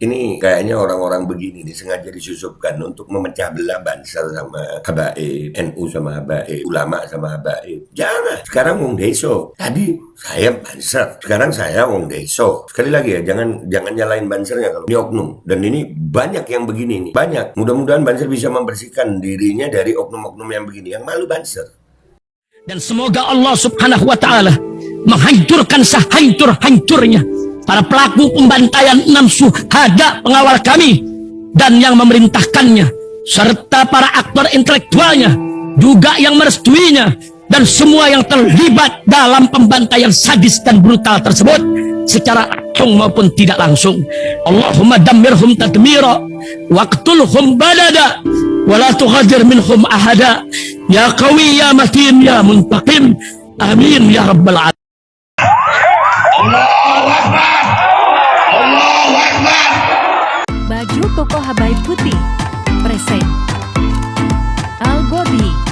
Ini kayaknya orang-orang begini nih sengaja disusupkan untuk memecah belah Banser sama Habaib, NU sama Habaib, ulama sama Habaib. Jangan. Sekarang wong deso. Tadi saya Banser, sekarang saya wong deso. Sekali lagi ya, jangan nyalain Bansernya kalau ini oknum. Dan ini banyak yang begini nih. Banyak. Mudah-mudahan Banser bisa membersihkan dirinya dari oknum-oknum yang begini. Yang malu Banser. Dan semoga Allah subhanahu wa ta'ala menghancurkan sehancur-hancurnya para pelaku pembantaian 6 syuhada pengawal kami dan yang memerintahkannya, serta para aktor intelektualnya juga yang merestuinya, dan semua yang terlibat dalam pembantaian sadis dan brutal tersebut secara langsung maupun tidak langsung. Allahumma dammirhum tadmira waqtulhum badada wala tughadir minhum ahada ya qawi ya matin ya muntaqim amin ya rabbal alamin. Allahu Akbar. Allahu Akbar. Baju koko Habaib putih present Al Body.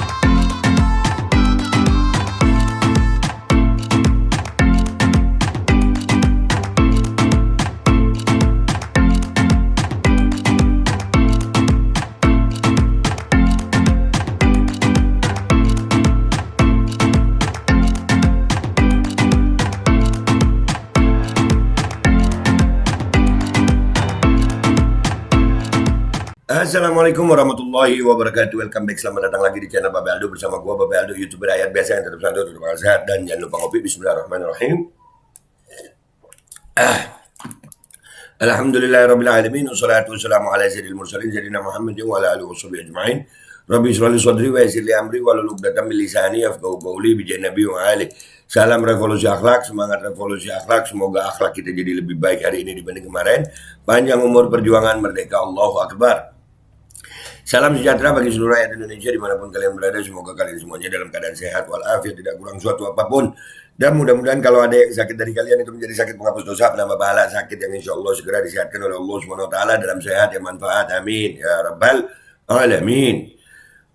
Assalamualaikum warahmatullahi wabarakatuh. Welcome back, selamat datang lagi di channel Babe Aldo bersama gua Babe Aldo, YouTuber rakyat biasa yang tetap santai, tetap sehat, dan jangan lupa ngopi. Bismillahirrahmanirrahim. Alhamdulillahirabbil alamin, wassalatu wassalamu ala sayyidil mursalin sayyidina Muhammadin wa ala alihi washabihi ajmain. Rabbi shrah li sadri wa yassir li amri wahlul 'uqdatam min lisani yafqahu qawli bi nabi wa ali. Salam revolusi akhlak, semangat revolusi akhlak. Semoga akhlak kita jadi lebih baik hari ini dibanding kemarin. Panjang umur perjuangan, merdeka, Allahu Akbar. Salam sejahtera bagi seluruh rakyat Indonesia dimanapun kalian berada. Semoga kalian semuanya dalam keadaan sehat walafiat, tidak kurang suatu apapun. Dan mudah-mudahan kalau ada yang sakit dari kalian itu menjadi sakit penghapus dosa, penambah pahala, sakit yang insya Allah segera disehatkan oleh Allah SWT dalam sehat yang manfaat. Amin ya rabbal alamin.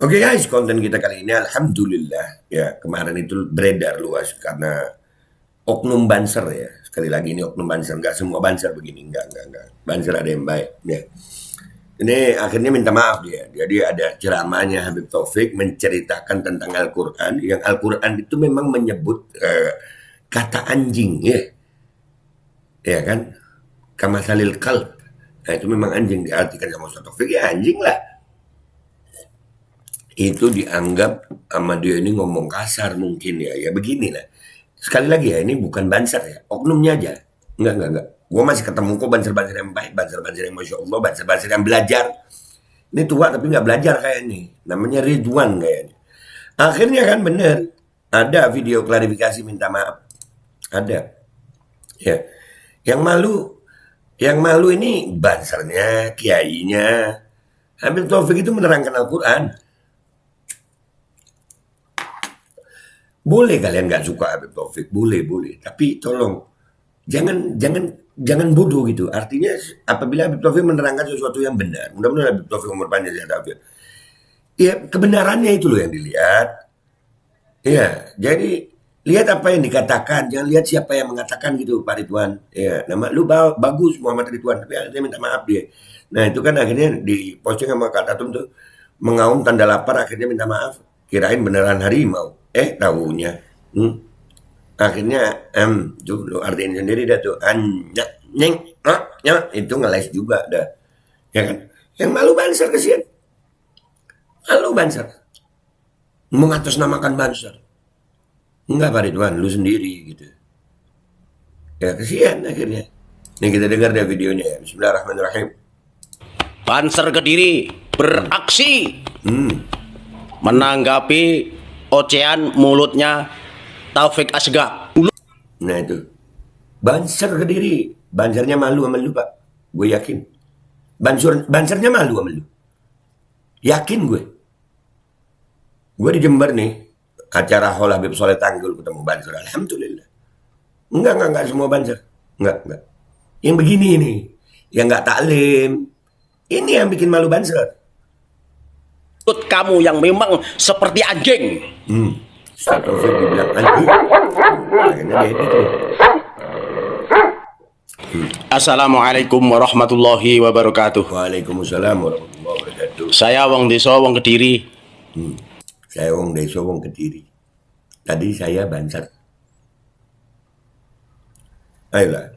Oke guys, konten kita kali ini alhamdulillah ya, kemarin itu beredar luas karena oknum Banser ya. Sekali lagi ini oknum Banser, enggak semua Banser begini, enggak. Banser ada yang baik ya. Ini akhirnya minta maaf dia. Jadi ada ceramahnya Habib Taufik menceritakan tentang Al-Quran. Yang Al-Quran itu memang menyebut kata anjing ya. Ya kan? Kamasalil kalb. Nah itu memang anjing diartikan sama Ustaz Taufik, ya anjing lah. Itu dianggap sama dia ini ngomong kasar mungkin ya. Ya beginilah. Sekali lagi ya, ini bukan Banser ya. Oknumnya aja. Enggak. Gue masih ketemu kok Banser-Banser yang baik, Banser-Banser yang Masya Allah, Banser-Banser yang belajar. Ini tua tapi nggak belajar kayak ini. Namanya Ridwan kayaknya. Akhirnya kan bener. Ada video klarifikasi minta maaf. Ada. Ya. Yang malu ini Bansernya, kiainya. Habib Taufik itu menerangkan Al-Quran. Boleh kalian nggak suka Habib Taufik, boleh. Tapi tolong jangan bodoh gitu. Artinya apabila Habib Taufik menerangkan sesuatu yang benar, mudah-mudahan Habib Taufik umur panjang sehat afiat. Ya kebenarannya itu loh yang dilihat. Ya, jadi lihat apa yang dikatakan, jangan lihat siapa yang mengatakan gitu, Pak Ridwan. Ya, nama lu bagus Muhammad Ridwan, tapi akhirnya minta maaf dia. Nah itu kan akhirnya di posting sama Kak Tatum tuh mengaum tanda lapar, akhirnya minta maaf. Kirain beneran harimau, tahunya. Akhirnya tuh lo artiin sendiri dah tuh itu ngeles juga dah, ya kan? Yang malu Banser, kesian. Malu Banser mengatasnamakan Banser. Enggak Pak Ridwan, lu sendiri gitu. Ya kesian akhirnya. Nih kita dengar deh videonya ya. Bismillahirrahmanirrahim. Banser Kediri beraksi menanggapi ocehan mulutnya Taufik Asgaf. Nah itu Banser Kediri, Bansernya malu sama lu Pak. Gue yakin Bansernya malu sama lu. Yakin gue di Jember nih, acara Hol Habib Soleh Tanggul ketemu Banser. Alhamdulillah. Enggak semua Banser. Enggak. Yang begini nih, yang enggak taklim, ini yang bikin malu Banser. Kamu yang memang seperti anjing. Ustaz Taufik dibilang anjing. Akhirnya dia edit loh. Assalamualaikum warahmatullahi wabarakatuh. Waalaikumsalam warahmatullahi wabarakatuh. Saya wong desa wong Kediri. Saya wong desa wong Kediri. Tadi saya Banser. Ayolah.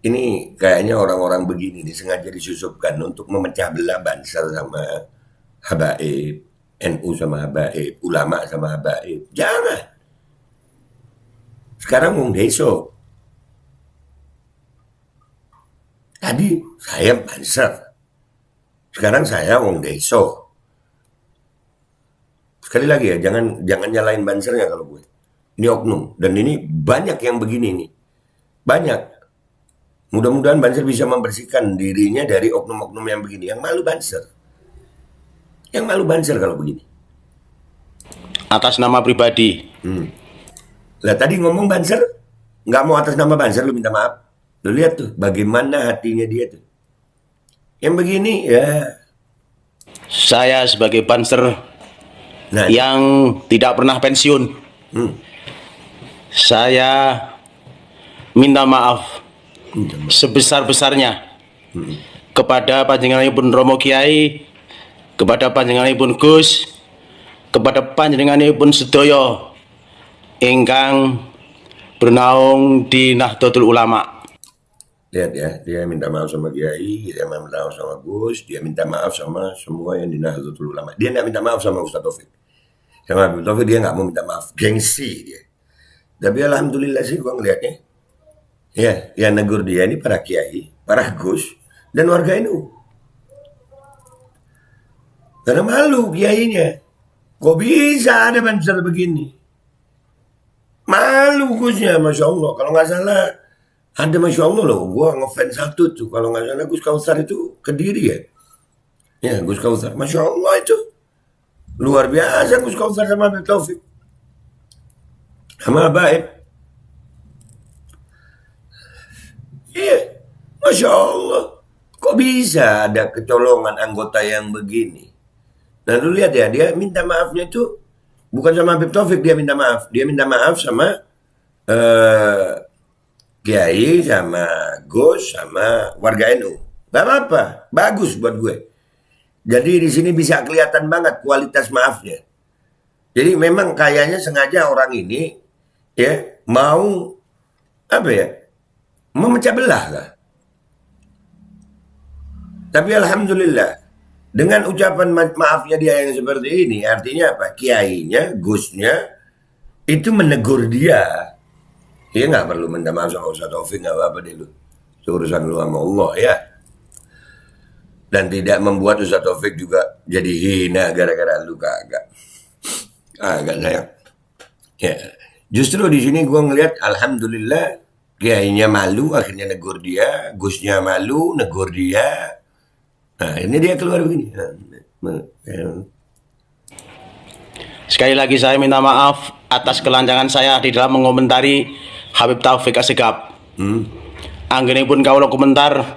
Ini kayaknya orang-orang begini disengaja disusupkan untuk memecah belah Banser sama Habaib, NU sama Habaib, ulama sama Habaib. Jangan. Sekarang wong desa. Tadi saya Banser. Sekarang saya wong desa. Sekali lagi ya, jangan nyalain Bansernya kalau gue. Ini oknum. Dan ini banyak yang begini nih. Banyak. Mudah-mudahan Banser bisa membersihkan dirinya dari oknum-oknum yang begini. Yang malu Banser. Yang malu Banser kalau begini. Atas nama pribadi. Lah tadi ngomong Banser, nggak mau atas nama Banser, lu minta maaf. Lu lihat tuh, bagaimana hatinya dia tuh. Yang begini, ya. Saya sebagai Banser Nah, yang tidak pernah pensiun. Saya minta maaf sebesar-besarnya kepada panjenenganipun Romo Kiai, kepada panjenenganipun Gus, kepada panjenenganipun sedaya ingkang bernaung di Nahdlatul Ulama. lihat ya, dia minta maaf sama Kiai, dia minta maaf sama Gus, dia minta maaf sama semua yang di Nahdlatul Ulama. Dia nggak minta maaf sama Ustaz Taufik. Sama Habib Taufik dia nggak mau minta maaf, gengsi dia. Tapi alhamdulillah sih gua ngeliatnya. Ya, yang negur dia ini para Kiai, para Gus, dan warga NU. Karena malu Kiainya. Kok bisa ada Banser begini? Malu Gusnya, Masya Allah. Kalau nggak salah, ada Masya Allah loh. Gue ngefans satu tuh. Kalau nggak salah Gus Kausar itu Kediri ya. Ya, Gus Kausar. Masya Allah itu. Luar biasa Gus Kausar sama Habib Taufik. Sama Habaib. Iya. Masya Allah. Kok bisa ada kecolongan anggota yang begini? Nah lu lihat ya, dia minta maafnya itu bukan sama Habib Taufik dia minta maaf. Dia minta maaf sama Kiai, sama Gus, sama warga NU. Gak apa-apa, bagus buat gue. Jadi di sini bisa kelihatan banget kualitas maafnya. Jadi memang kayaknya sengaja orang ini ya mau apa ya, memecah belah lah. Tapi alhamdulillah dengan ucapan maafnya dia yang seperti ini, artinya apa? Kiainya, Gusnya itu menegur dia. Dia nggak perlu minta maaf sama Ustaz Taufik, nggak apa-apa deh lu. Itu urusan lu sama Allah ya. Dan tidak membuat Ustaz Taufik juga jadi hina gara-gara lu kagak. Agak sayang. Ya, justru di sini gua ngelihat alhamdulillah kiainya malu akhirnya negur dia, Gusnya malu negur dia. Nah, ini dia keluar begini. Sekali lagi saya minta maaf atas kelancangan saya di dalam mengomentari Habib Taufik Asegaf. Anggenipun kawula komentar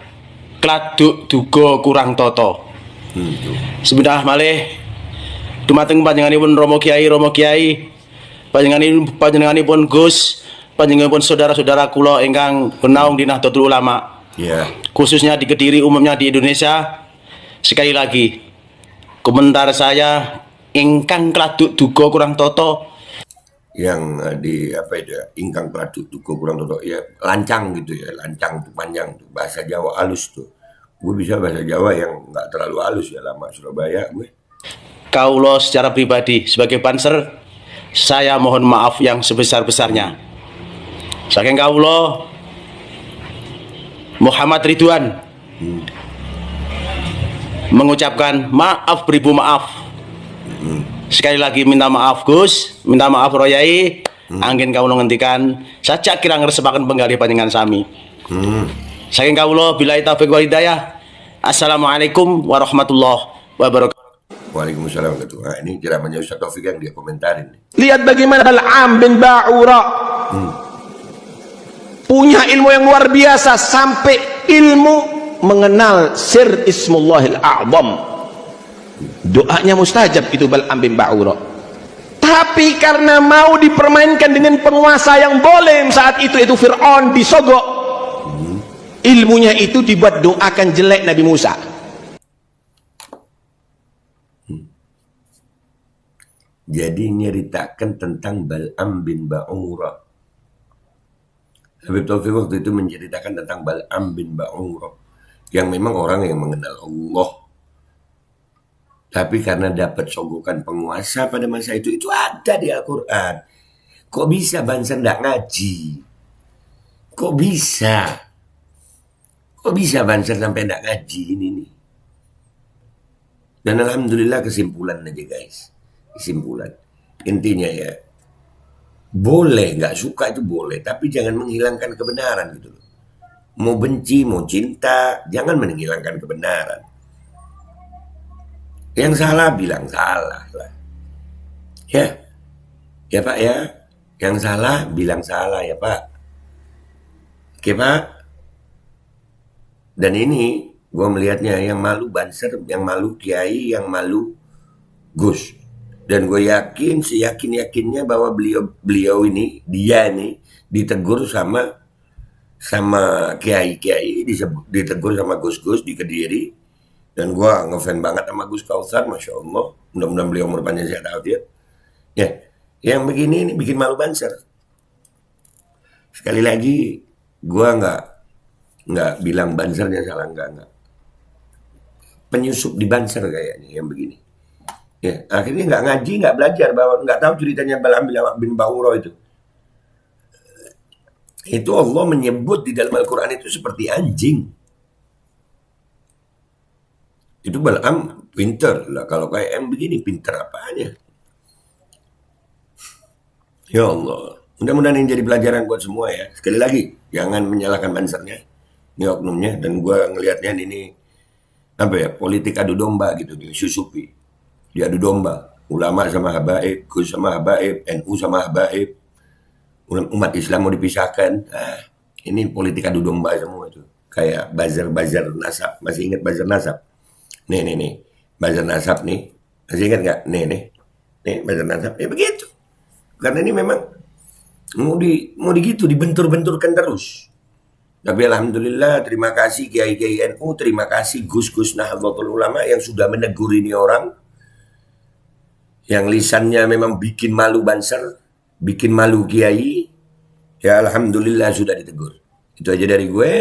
kladuk duga kurang toto. Sebenarnya malih dumateng panjenenganipun Romo Kiai, panjenenganipun Gus, panjenenganipun saudara-saudara kula ingkang bernaung di Nahdlatul Ulama. Ya. Khususnya di Kediri, umumnya di Indonesia. Sekali lagi, komentar saya ingkang kladuk duga kurang toto. Yang di apa itu ya, ingkang kladuk duga kurang toto ya, lancang gitu ya, lancang tuh panjang tuh, bahasa Jawa halus tuh. Gue bisa bahasa Jawa yang nggak terlalu halus ya, lama Surabaya gue. Kaulo secara pribadi sebagai Banser, saya mohon maaf yang sebesar-besarnya. Saking kaulo Muhammad Ridwan mengucapkan maaf beribu maaf. Sekali lagi minta maaf Gus, minta maaf Royai. Angin kaulo ngendikan saja kira ngresepaken penggalih panjenengan sami. Saking kaulo billahi taufik wal hidayah. Assalamualaikum warahmatullahi wabarakatuh. Waalaikumsalam warahmatullahi wabarakatuh. Ini ceramahnya Ustaz Taufik yang dia komentarin. Lihat bagaimana Al-Am bin Ba'ura punya ilmu yang luar biasa sampai ilmu mengenal sir Ismullahil A'zam. Doanya mustajab itu Bal'am bin Ba'ura. Tapi karena mau dipermainkan dengan penguasa yang boleh saat itu Fir'aun disogok, ilmunya itu dibuat doakan jelek Nabi Musa. Jadi nyeritakan tentang Bal'am bin Ba'ura. Habib Taufik waktu itu menceritakan tentang Bal'am bin Ba'ura, yang memang orang yang mengenal Allah. Tapi karena dapat sogokan penguasa pada masa itu ada di Al-Quran. Kok bisa Banser nggak ngaji? Kok bisa? Kok bisa Banser sampai nggak ngaji ini nih? Dan alhamdulillah kesimpulan aja guys. Kesimpulan. Intinya ya, boleh nggak suka itu boleh, tapi jangan menghilangkan kebenaran gitu loh. Mau benci, mau cinta, jangan menghilangkan kebenaran. Yang salah bilang salah lah. Ya Pak ya. Yang salah bilang salah ya Pak. Oke Pak. Dan ini gue melihatnya yang malu Banser, yang malu Kiai, yang malu Gus. Dan gue yakin, seyakin-yakinnya bahwa beliau ini, dia nih ditegur sama Kiai-Kiai, ditegur sama Gus-Gus di Kediri. Dan gue ngefan banget sama Gus Kautsar, Masya Allah. Mudah-mudahan beliau umur panjang sehat afiat. Ya, yang begini ini bikin malu Banser. Sekali lagi, gue nggak bilang Bansernya salah, enggak. Penyusup di Banser kayaknya yang begini. Ya, akhirnya nggak ngaji, nggak belajar, bahwa nggak tahu ceritanya Bal'am bin Ba'ura itu. Itu Allah menyebut di dalam Al-Quran itu seperti anjing. Itu Bal'am pinter lah, kalau kayak yang begini pinter apanya? Ya Allah, mudah-mudahan ini jadi pelajaran buat semua ya. Sekali lagi, jangan menyalahkan Bansernya, ini oknumnya, dan gue ngelihatnya ini apa ya, politik adu domba gitu, disusupi, diadu domba, ulama sama habaib, Gus sama habaib, NU sama habaib, umat Islam mau dipisahkan. Ini politik adu domba semua itu, kayak bazar nasab. Masih ingat bazar nasab? Nih, bazar nasab nih, masih ingat nggak? Nih, bazar nasab, ya begitu. Karena ini memang mau digitu, dibentur-benturkan terus. Tapi alhamdulillah, terima kasih Kiai-Kiai NU, terima kasih Gus-Gus Nahdlatul Ulama yang sudah menegur ini orang. Yang lisannya memang bikin malu Banser, bikin malu Kiai. Ya alhamdulillah sudah ditegur. Itu aja dari gue.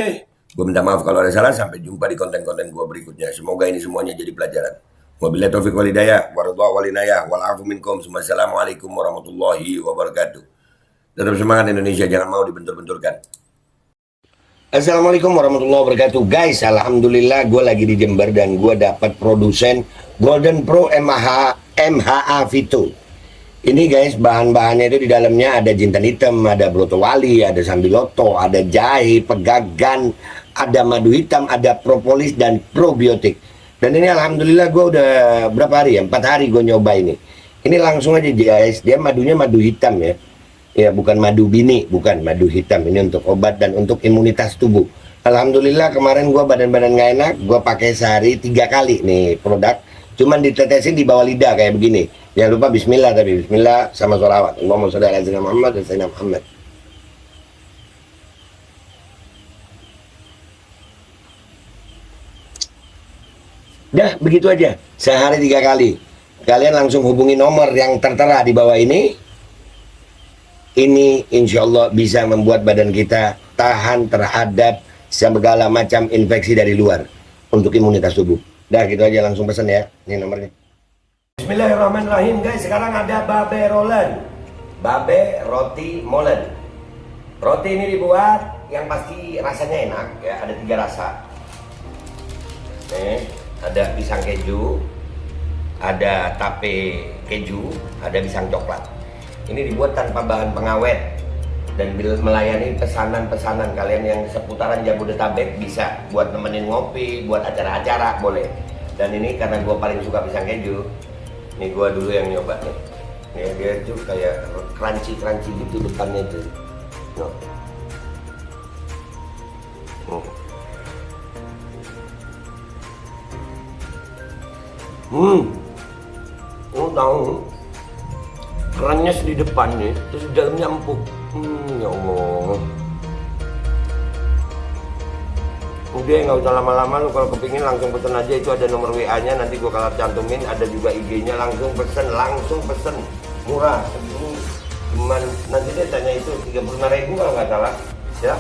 Gue minta maaf kalau ada salah. Sampai jumpa di konten-konten gue berikutnya. Semoga ini semuanya jadi pelajaran. Wabillahi taufiq wal hidayah, waridha wal inayah, wal afu minkum. Assalamualaikum warahmatullahi wabarakatuh. Tetap semangat Indonesia, jangan mau dibentur-benturkan. Assalamualaikum warahmatullahi wabarakatuh. Guys, alhamdulillah gue lagi di Jember dan gue dapat produsen Golden Pro MHA Vito. Ini guys, bahan-bahannya itu di dalamnya ada jintan hitam, ada broto wali, ada sambiloto, ada jahe, pegagan, ada madu hitam, ada propolis dan probiotik. Dan ini alhamdulillah gue udah berapa hari ya? 4 hari gue nyoba ini. Ini langsung aja guys, dia madunya madu hitam ya. Ya bukan madu bini, bukan madu hitam. Ini untuk obat dan untuk imunitas tubuh. Alhamdulillah kemarin gue badan-badan gak enak, gue pakai sehari 3 kali nih produk. Cuman ditetesin di bawah lidah kayak begini. Jangan lupa bismillah, tapi bismillah sama sholawat. Allahumma sholli ala sayyidina Muhammad dan sayyidina Muhammad. Dah begitu aja, sehari 3 kali. Kalian langsung hubungi nomor yang tertera di bawah ini. Ini insya Allah bisa membuat badan kita tahan terhadap segala macam infeksi dari luar untuk imunitas tubuh. Dah gitu aja, langsung pesan ya. Ini nomornya. Bismillahirrahmanirrahim guys. Sekarang ada babe rolen, babe roti molen. Roti ini dibuat yang pasti rasanya enak ya. Ada 3 rasa. Nih, ada pisang keju, ada tape keju, ada pisang coklat. Ini dibuat tanpa bahan pengawet dan melayani pesanan-pesanan kalian yang seputaran Jabodetabek. Bisa buat nemenin ngopi, buat acara-acara boleh. Dan ini karena gue paling suka pisang keju, ini gue dulu yang nyoba nih. Ya, dia tuh kayak crunchy gitu depannya tuh. Tahu kerannya di depan nih, terus di dalamnya empuk. Ya Allah. Udah nggak usah lama-lama, lu kalau kepingin langsung pesen aja, itu ada nomor WA-nya, nanti gua kalau cantumin, ada juga IG-nya, langsung pesen, murah. Cuman nanti dia tanya itu 35.000 kalau nggak salah, ya.